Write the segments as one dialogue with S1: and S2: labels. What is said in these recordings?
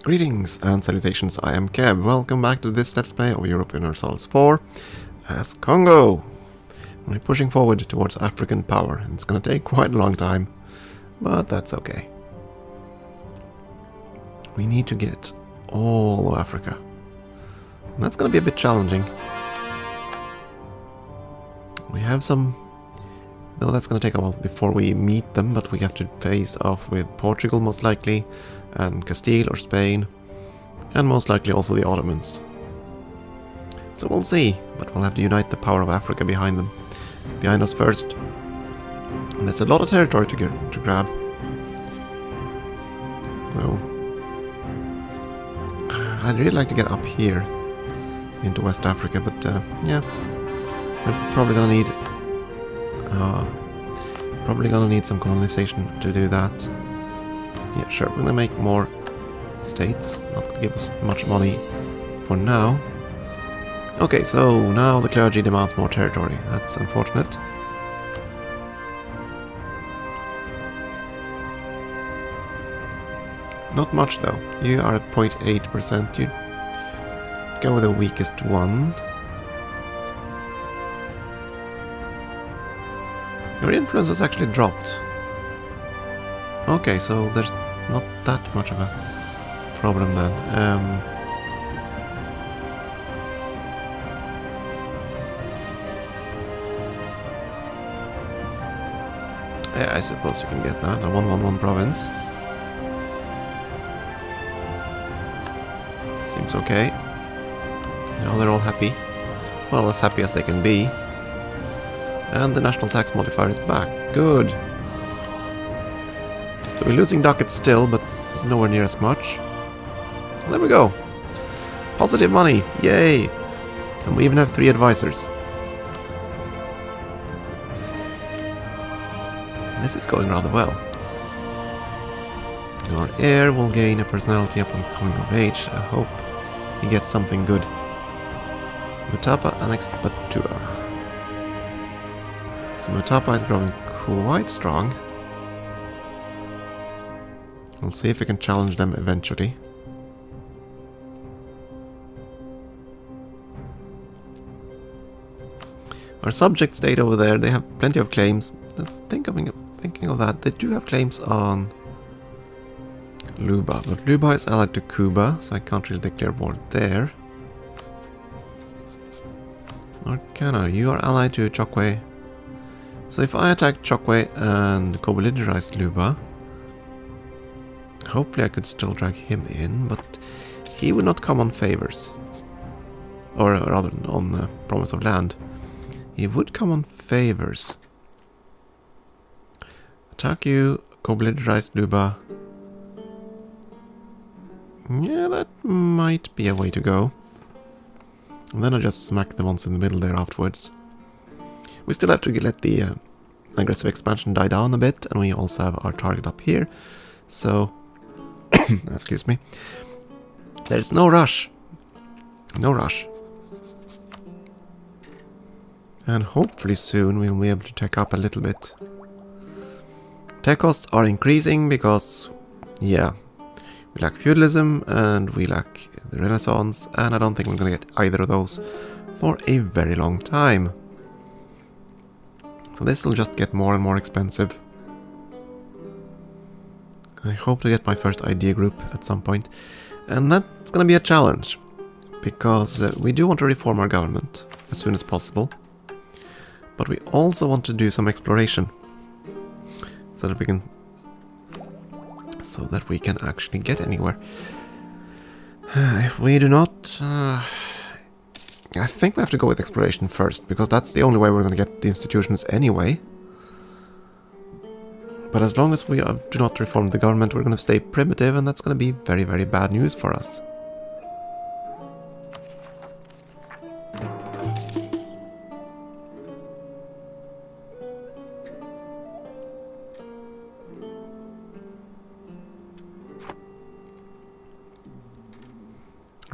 S1: Greetings and salutations, I am Keb. Welcome back to this Let's Play of Europa Universalis IV as Congo. We're pushing forward towards African power. It's gonna take quite a long time, but that's okay. We need to get all of Africa. And that's gonna be a bit challenging. We have some... though that's gonna take a while before we meet them, but we have to face off with Portugal most likely, and Castile or Spain, and most likely also the Ottomans. So we'll see, but we'll have to unite the power of Africa behind them. Behind us first. And there's a lot of territory to grab. So I'd really like to get up here into West Africa, but yeah, we're probably gonna need some colonization to do that. Yeah, sure, we're gonna make more states. Not gonna give us much money for now. Okay, so now the clergy demands more territory. That's unfortunate. Not much though. You are at 0.8%. You go with the weakest one. Your influence has actually dropped. Okay, so there's not that much of a problem then. Yeah, I suppose you can get that. A 111 province. Seems okay. Now they're all happy. Well, as happy as they can be. And the national tax modifier is back. Good. So we're losing ducats still, but nowhere near as much. There we go. Positive money. Yay. And we even have 3 advisors. This is going rather well. Our heir will gain a personality upon coming of age. I hope he gets something good. Mutapa annexed Batua. So Mutapa is growing quite strong. We'll see if we can challenge them eventually. Our subject state over there, they have plenty of claims. Thinking of that, they do have claims on Luba, but Luba is allied to Cuba, so I can't really declare war there. Or can I? You are allied to Chokwe. So if I attack Chokwe and co-belligerized Luba, hopefully I could still drag him in, but he would not come on favors. Or rather, on promise of land. He would come on favors. Attack you, co-belligerized Luba. Yeah, that might be a way to go. And then I just smack the ones in the middle there afterwards. We still have to let the aggressive expansion die down a bit, and we also have our target up here. So, excuse me. There's no rush. No rush. And hopefully soon we'll be able to tech up a little bit. Tech costs are increasing because, yeah, we lack feudalism and we lack the Renaissance, and I don't think we're going to get either of those for a very long time. So this will just get more and more expensive. I hope to get my first idea group at some point, and that's going to be a challenge, because we do want to reform our government as soon as possible, but we also want to do some exploration, so that we can actually get anywhere. If we do not, I think we have to go with exploration first, because that's the only way we're going to get the institutions anyway. But as long as we do not reform the government, we're going to stay primitive, and that's going to be very, very bad news for us.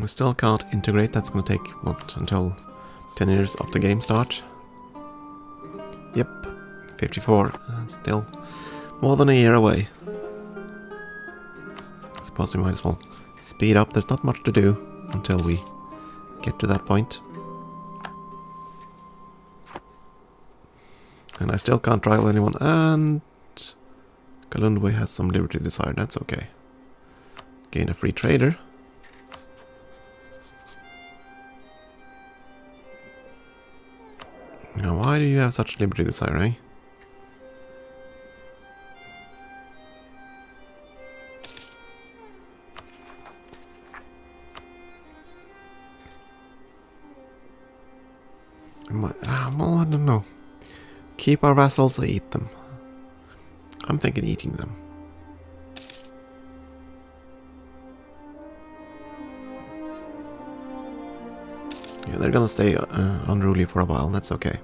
S1: We still can't integrate. That's going to take, what, until 10 years after game start? Yep, 54. Still more than a year away. suppose we might as well speed up. There's not much to do until we get to that point. And I still can't trial anyone, and Kalundwe has some liberty desire, that's okay. Gain a free trader. Now, why do you have such liberty desire, eh? Well, I don't know. Keep our vassals or eat them? I'm thinking eating them. Yeah, they're gonna stay unruly for a while, that's okay.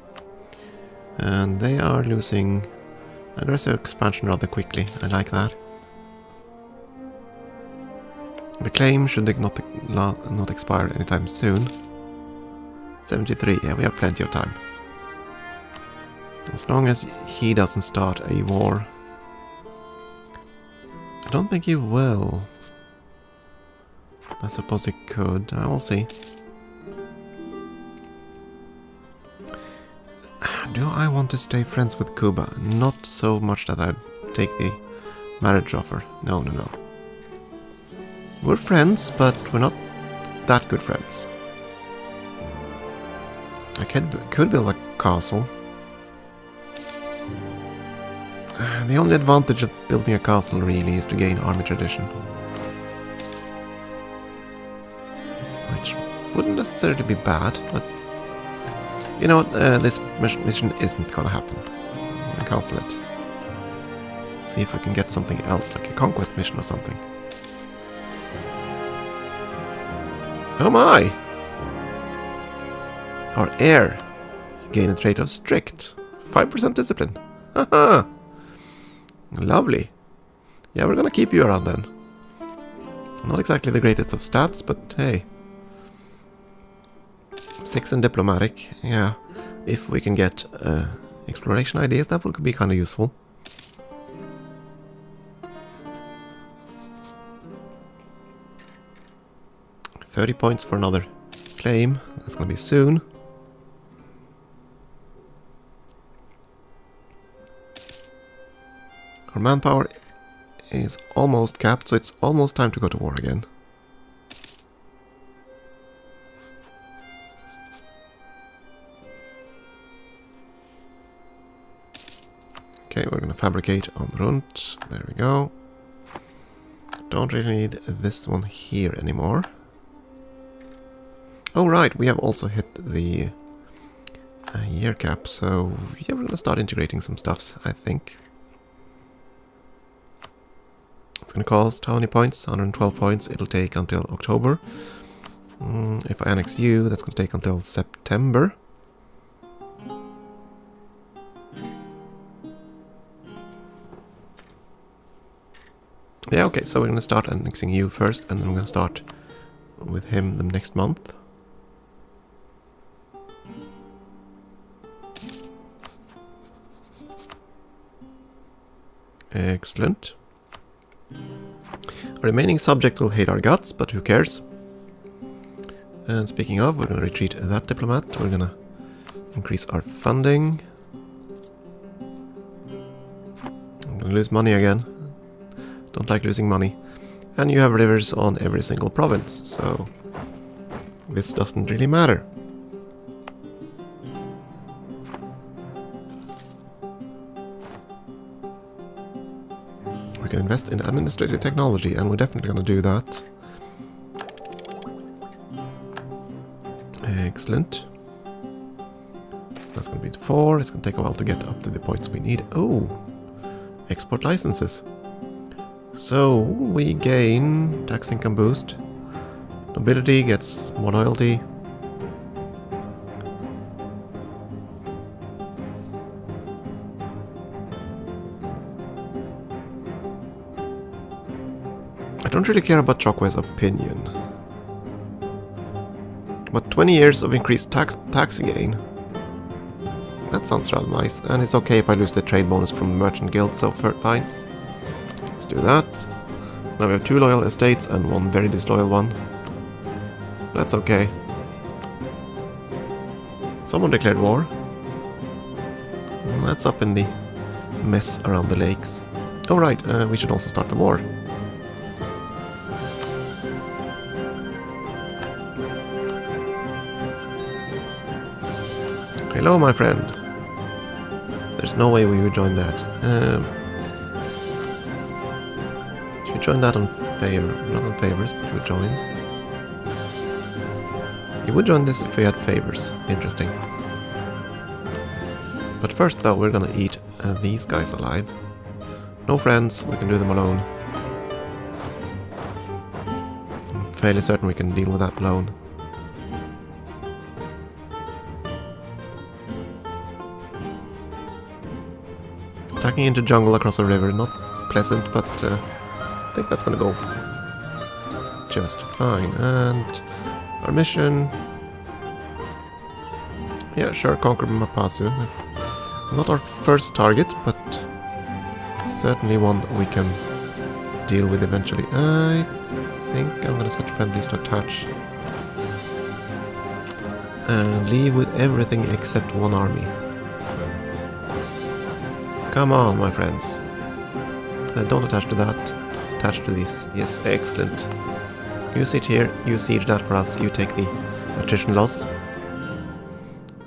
S1: And they are losing aggressive expansion rather quickly, I like that. The claim should not expire anytime soon. 73, yeah, we have plenty of time. As long as he doesn't start a war. I don't think he will. I suppose he could. I will see. Do I want to stay friends with Cuba? Not so much that I'd take the marriage offer. No, no, no. We're friends, but we're not that good friends. I could build a castle. The only advantage of building a castle really is to gain army tradition. Which wouldn't necessarily be bad, but you know what, this mission isn't gonna happen. I'm gonna cancel it. See if we can get something else, like a conquest mission or something. Oh my! Our heir. Gain a trait of strict. 5% discipline. Haha! Lovely. Yeah, we're gonna keep you around then. Not exactly the greatest of stats, but hey. 6 in diplomatic. Yeah, if we can get exploration ideas, that would be kind of useful. $30 points for another claim. That's gonna be soon. Our manpower is almost capped, so it's almost time to go to war again. Okay, we're gonna fabricate on Rund. There we go. Don't really need this one here anymore. Oh right, we have also hit the year cap, so yeah, we're gonna start integrating some stuffs, I think. It's gonna cost how many points? 112 points. It'll take until October. If I annex you, that's gonna take until September. Yeah, okay, so we're gonna start annexing you first, and then I'm gonna start with him the next month. Excellent. Our remaining subject will hate our guts, but who cares? And speaking of, we're going to retreat that diplomat. We're going to increase our funding. I'm going to lose money again. Don't like losing money. And you have rivers on every single province, so this doesn't really matter. We can invest in administrative technology, and we're definitely going to do that. Excellent. That's going to be 4. It's going to take a while to get up to the points we need. Oh, export licenses. So we gain tax income boost. Nobility gets more loyalty. I don't really care about Chokwe's opinion. But 20 years of increased tax gain. That sounds rather nice. And it's okay if I lose the trade bonus from the Merchant Guild, so fine. Let's do that. So now we have 2 loyal estates and 1 very disloyal one. That's okay. Someone declared war. That's up in the mess around the lakes. Oh right, we should also start the war. Hello, my friend. There's no way we would join that. Should we join that on favor? Not on favors, but we would join. You would join this if we had favors. Interesting. But first, though, we're gonna eat these guys alive. No friends, we can do them alone. I'm fairly certain we can deal with that alone. Attacking into jungle across a river, not pleasant, but I think that's gonna go just fine. And our mission... Yeah, sure, conquer Mapasu. Not our first target, but certainly one we can deal with eventually. I think I'm gonna set friendlies to attach. And leave with everything except 1 army. Come on, my friends. Don't attach to that. Attach to this. Yes, excellent. You sit here, you siege that for us, you take the attrition loss.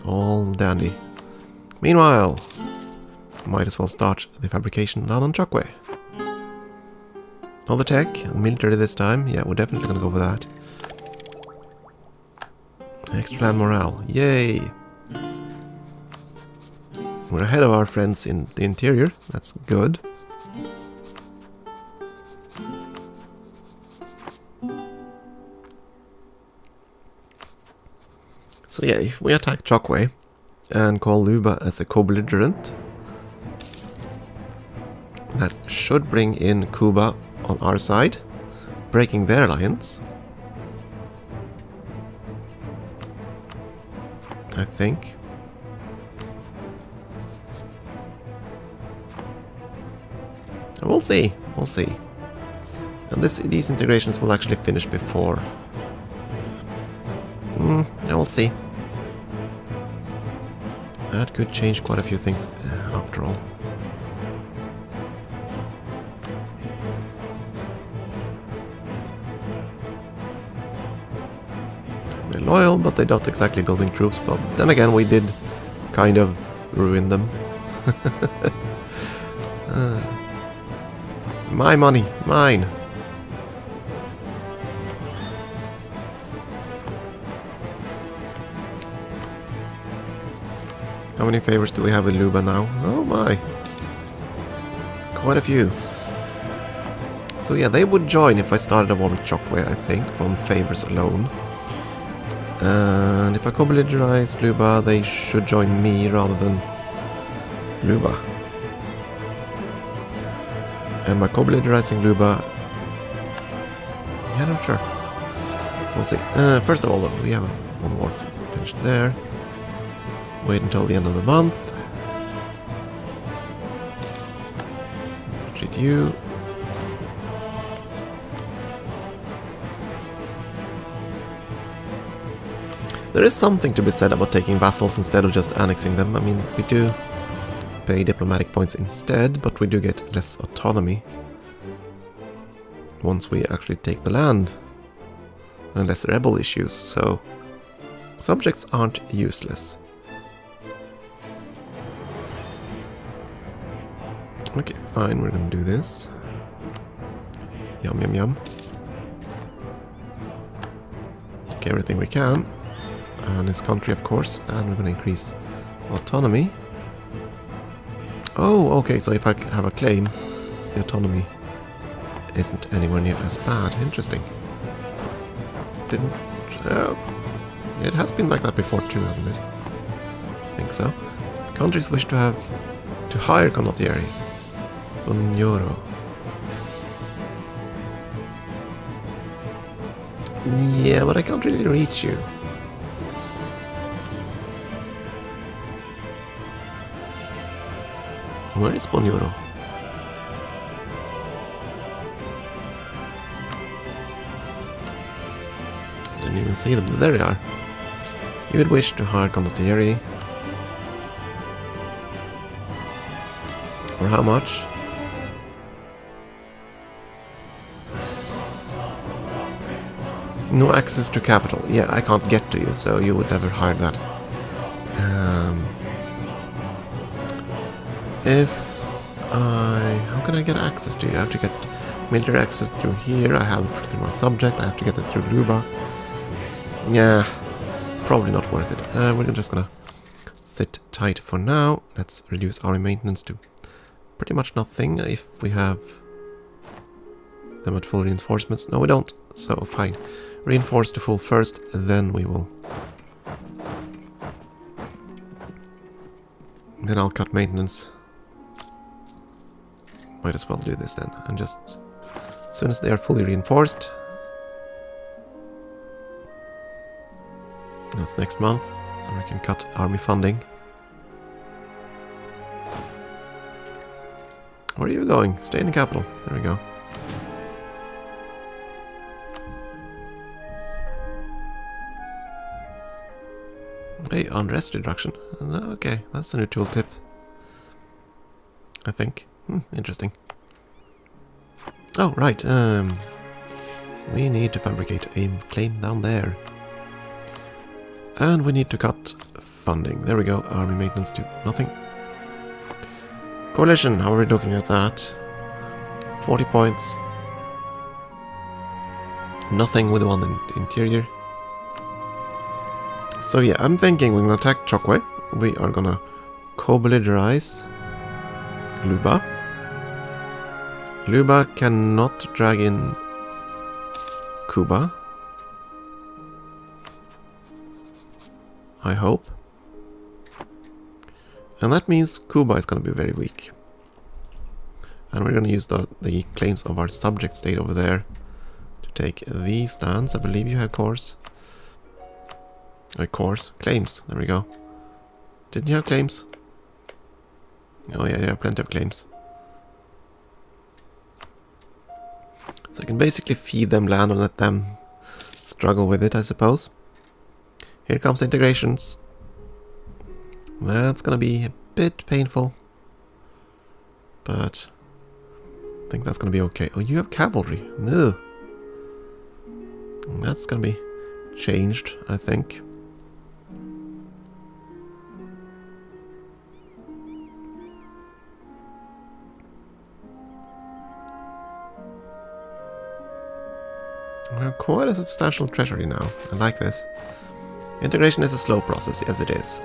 S1: All dandy. Meanwhile, might as well start the fabrication down on Chokwe. Another tech, military this time. Yeah, we're definitely gonna go for that. Extra land morale. Yay! We're ahead of our friends in the interior. That's good. So yeah, if we attack Chokwe and call Luba as a co-belligerent, that should bring in Kuba on our side, breaking their alliance. I think. We'll see. We'll see. And these integrations will actually finish before. Yeah, we'll see. That could change quite a few things after all. They're loyal, but they don't exactly building troops. But then again, we did kind of ruin them. My money, mine. How many favors do we have with Luba now? Oh my. Quite a few. So yeah, they would join if I started a war with Chokwe, I think, from favors alone. And if I co-belligerize Luba, they should join me rather than Luba. And by co-belligerizing Luba... Yeah, not sure. We'll see. First of all, though, we have one war finished there. Wait until the end of the month. Treat you. There is something to be said about taking vassals instead of just annexing them. I mean, we do pay diplomatic points instead, but we do get less autonomy once we actually take the land. And less rebel issues, so subjects aren't useless. Okay, fine, we're gonna do this. Yum, yum, yum. Take everything we can. And his country, of course. And we're gonna increase autonomy. Oh, okay, so if I have a claim, the autonomy isn't anywhere near as bad. Interesting. Didn't... it has been like that before too, hasn't it? I think so. Countries wish to hire condottieri. Bunyoro. Yeah, but I can't really reach you. Where is Bunyoro? can even see them. There they are. You would wish to hire condottieri. For how much? No access to capital. Yeah, I can't get to you, so you would never hire that. How can I get access to you? I have to get military access through here. I have it through my subject. I have to get it through Luba. Yeah, probably not worth it. We're just gonna sit tight for now. Let's reduce army maintenance to pretty much nothing if we have them at full reinforcements. No, we don't. So, fine. Reinforce to full first, then we will. Then I'll cut maintenance. Might as well do this then. And just, as soon as they are fully reinforced. That's next month. And we can cut army funding. Where are you going? Stay in the capital. There we go. Hey, unrest reduction. Okay, that's a new tooltip. I think. Interesting. Oh, right. We need to fabricate a claim down there. And we need to cut funding. There we go. Army maintenance to nothing. Coalition, how are we looking at that? 40 points. Nothing with the one in the interior. So yeah, I'm thinking we're gonna attack Chokwe. We are gonna co-belligerize Luba. Luba cannot drag in Kuba. I hope. And that means Kuba is gonna be very weak. And we're gonna use the claims of our subject state over there to take these lands. I believe you have cores. Claims. There we go. Didn't you have claims? Oh yeah, yeah, plenty of claims. So I can basically feed them land and let them struggle with it, I suppose. Here comes integrations. That's gonna be a bit painful. But I think that's gonna be okay. Oh, you have cavalry. No. That's gonna be changed, I think. We have quite a substantial treasury now. I like this. Integration is a slow process, yes it is.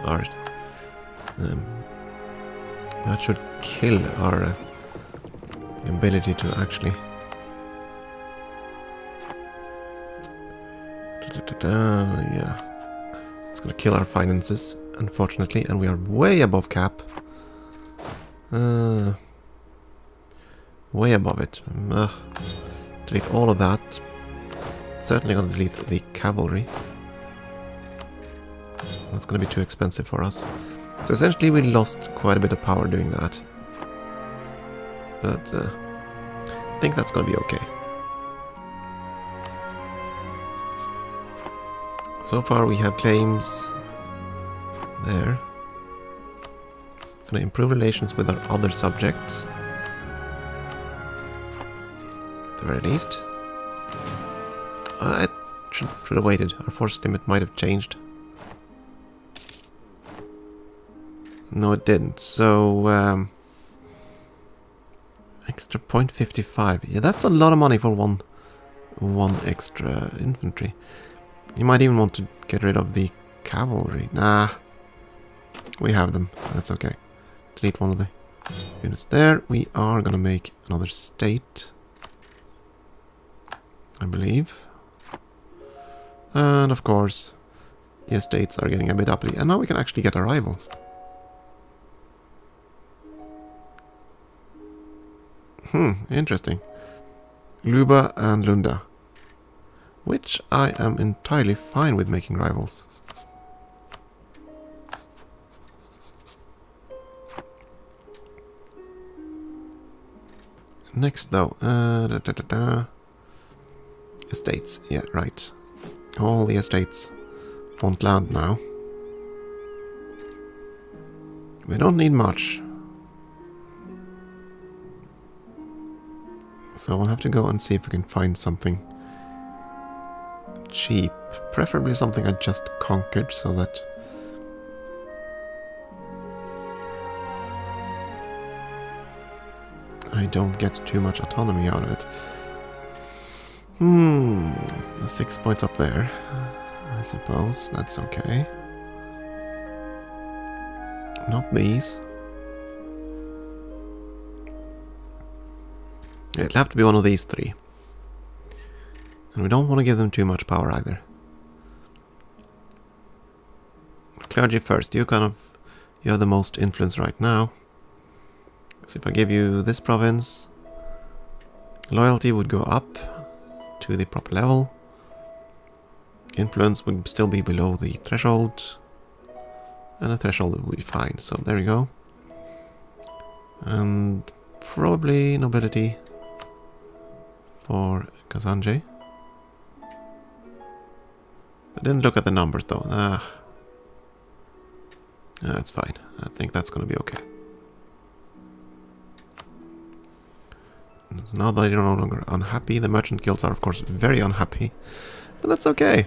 S1: That should kill our ability to actually... yeah. It's gonna kill our finances, unfortunately, and we are way above cap. Way above it. Delete all of that. Certainly gonna delete the cavalry. That's gonna be too expensive for us. So essentially we lost quite a bit of power doing that. But I think that's gonna be okay. So far we have claims there. Gonna improve relations with our other subjects. At the very least. I should have waited. Our force limit might have changed. No, it didn't. So, extra 0.55. Yeah, that's a lot of money for one extra infantry. You might even want to get rid of the cavalry. Nah. We have them. That's okay. Delete one of the units there. We are gonna make another state. I believe. And of course, the estates are getting a bit uppity. And now we can actually get a rival. Interesting. Luba and Lunda. Which I am entirely fine with making rivals. Next though, estates, yeah, right. All the estates want land now. They don't need much. So we'll have to go and see if we can find something cheap. Preferably something I just conquered so that I don't get too much autonomy out of it. 6 points up there. I suppose that's okay. Not these. It'll have to be one of these three. And we don't want to give them too much power either. Clergy first. You have the most influence right now. So if I give you this province, loyalty would go up to the proper level. Influence would still be below the threshold. And the threshold will be fine. So there we go. And probably nobility for Kazanje. I didn't look at the numbers though. That's fine. I think that's going to be okay. So now that you're no longer unhappy, the merchant guilds are of course very unhappy. But that's okay.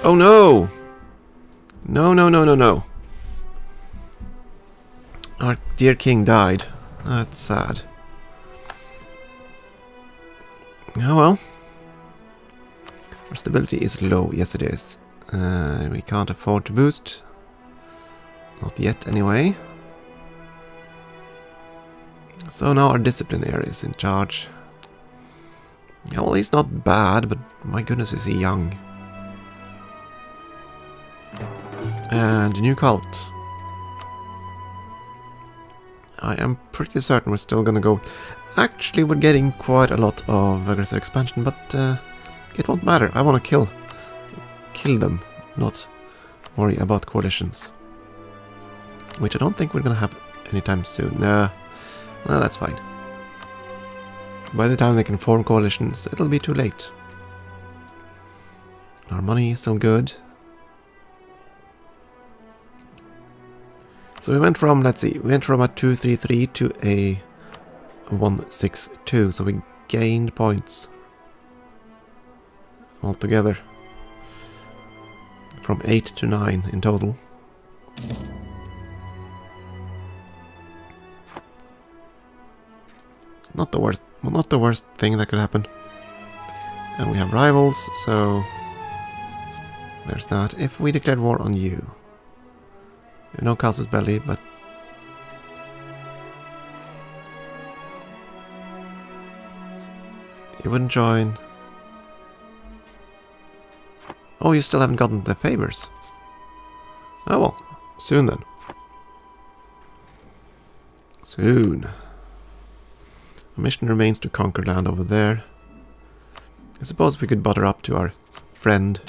S1: Oh no! No, no, no, no, no. Our dear king died. That's sad. Oh well. Our stability is low. Yes, it is. We can't afford to boost. Not yet, anyway. So now our discipline area is in charge. Yeah, well, he's not bad, but my goodness, is he young. And a new cult. I am pretty certain we're still gonna go. Actually, we're getting quite a lot of aggressive expansion, but it won't matter. I want to kill them, not worry about coalitions. Which I don't think we're gonna have anytime soon. Well, that's fine. By the time they can form coalitions, it'll be too late. Our money is still good. So we went from, let's see, we went from a 233 to a 162, so we gained points altogether. From 8 to 9 in total. It's not the worst thing that could happen. And we have rivals, so there's that. If we declared war on you, no casus belli, but you wouldn't join. Oh, you still haven't gotten the favors. Oh well, soon then. Soon. The mission remains to conquer land over there. I suppose we could butter up to our friend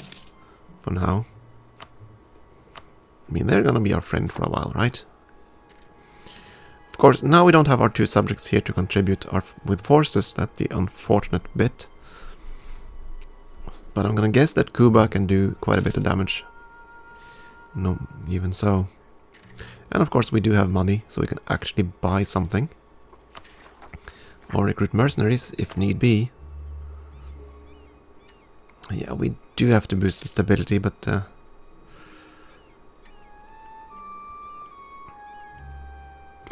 S1: for now. I mean, they're gonna be our friend for a while, right? Of course, now we don't have our two subjects here to contribute with forces. That's the unfortunate bit. But I'm gonna guess that Kuba can do quite a bit of damage. No, even so. And of course we do have money, so we can actually buy something. Or recruit mercenaries, if need be. Yeah, we do have to boost the stability, but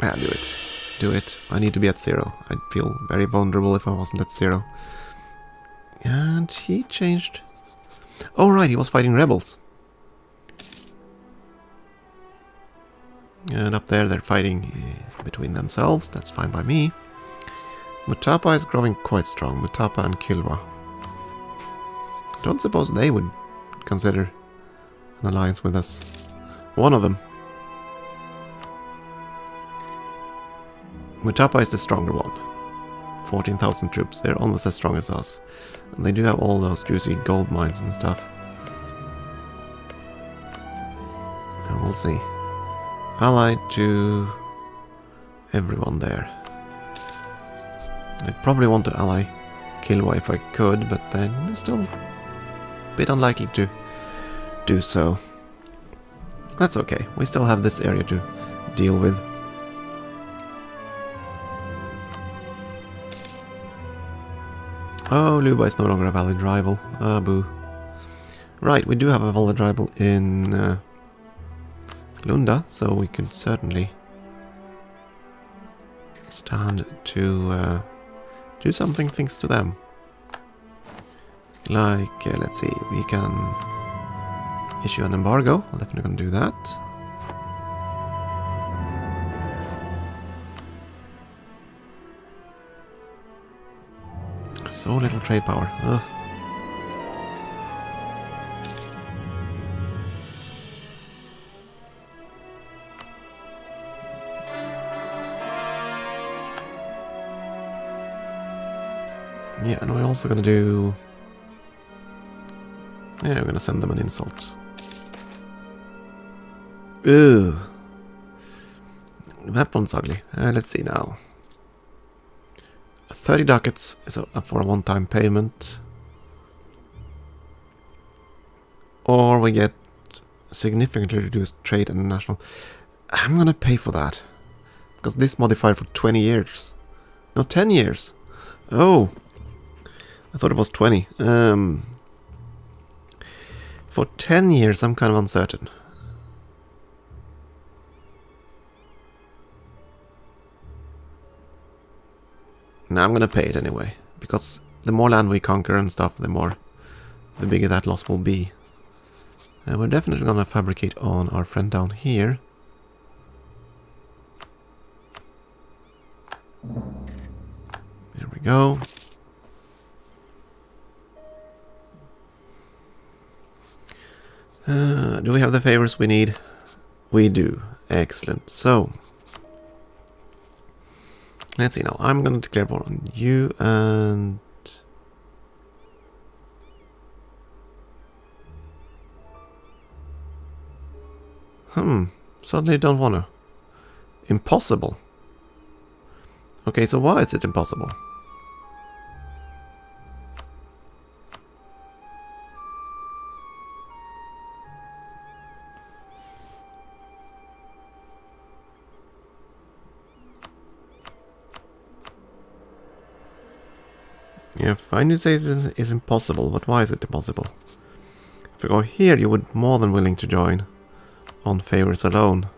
S1: yeah, do it. Do it. I need to be at 0. I'd feel very vulnerable if I wasn't at 0. And he changed. Oh right, he was fighting rebels. And up there they're fighting between themselves. That's fine by me. Mutapa is growing quite strong. Mutapa and Kilwa. Don't suppose they would consider an alliance with us. One of them. Mutapa is the stronger one. 14,000 troops. They're almost as strong as us. And they do have all those juicy gold mines and stuff. And we'll see. Allied to everyone there. I'd probably want to ally Kilwa if I could, but then still bit unlikely to do so. That's okay. We still have this area to deal with. Oh, Luba is no longer a valid rival. Ah, boo. Right, we do have a valid rival in Lunda, so we can certainly stand to do something thanks to them. Like, let's see, we can issue an embargo. I'm definitely going to do that. So little trade power. Ugh. Yeah, and we're also going to do... Yeah, we're going to send them an insult. Ugh. That one's ugly. Let's see now. 30 ducats is for a one-time payment. Or we get significantly reduced trade international. I'm going to pay for that. Because this modified for 20 years. No, 10 years. Oh. I thought it was 20. For 10 years, I'm kind of uncertain. Now I'm gonna pay it anyway, because the more land we conquer and stuff, the bigger that loss will be. We're definitely gonna fabricate on our friend down here. There we go. Do we have the favors we need? We do. Excellent. So, let's see now. I'm going to declare war on you and... Suddenly don't want to. Impossible. Okay, so why is it impossible? Yeah, fine, you say it is impossible, but why is it impossible? If we go here, you would be more than willing to join on favors alone.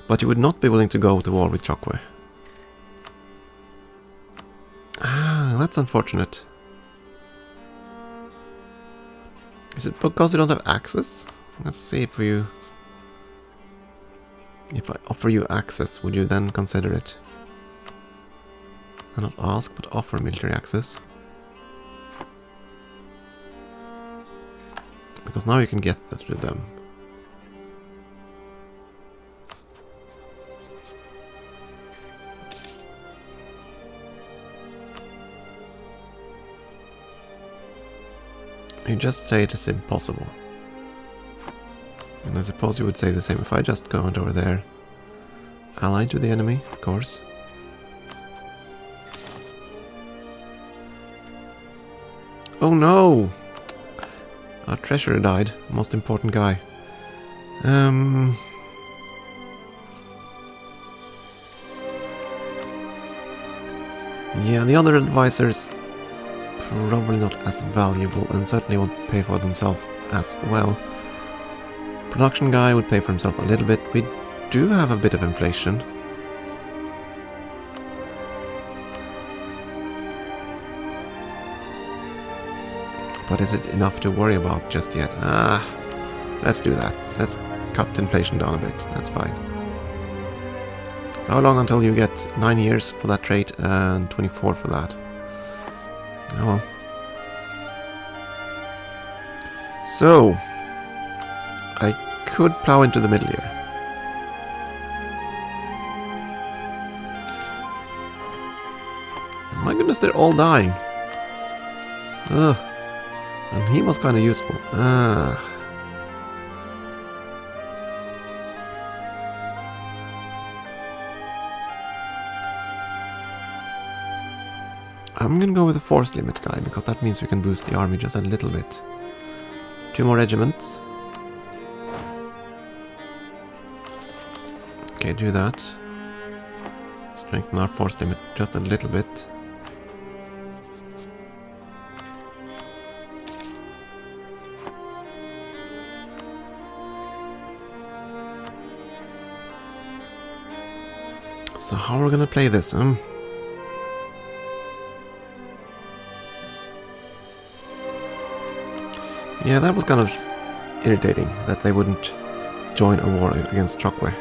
S1: But you would not be willing to go to war with Chokwe. Ah, that's unfortunate. Is it because you don't have access? Let's see if you... If I offer you access, would you then consider it? And not ask, but offer military access. Because now you can get that to them. You just say it is impossible. And I suppose you would say the same if I just go over there. Allied to the enemy, of course. Oh no! Our treasurer died. Most important guy. Yeah, the other advisors probably not as valuable and certainly won't pay for themselves as well. Production guy would pay for himself a little bit. We do have a bit of inflation. But is it enough to worry about just yet? Let's do that. Let's cut inflation down a bit. That's fine. So how long until you get 9 years for that trait and 24 for that? Oh well. So, I could plow into the middle here. My goodness, they're all dying. Ugh. And he was kind of useful. I'm gonna go with the force limit guy, because that means we can boost the army just a little bit. 2 more regiments. Okay, do that. Strengthen our force limit just a little bit. So how are we gonna play this, huh? Yeah, that was kind of irritating that they wouldn't join a war against Chokwe.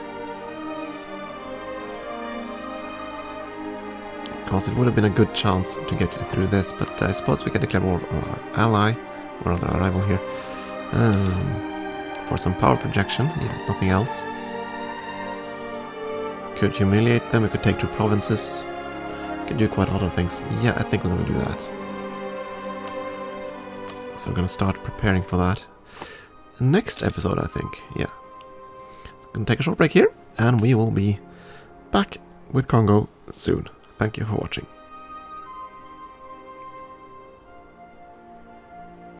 S1: Because it would have been a good chance to get through this, but I suppose we can declare war on our ally, or on our rival here, for some power projection, if nothing else. Could humiliate them, we could take 2 provinces, could do quite a lot of things. Yeah, I think we're going to do that. So we're going to start preparing for that. Next episode, I think, yeah. Going to take a short break here, and we will be back with Congo soon. Thank you for watching.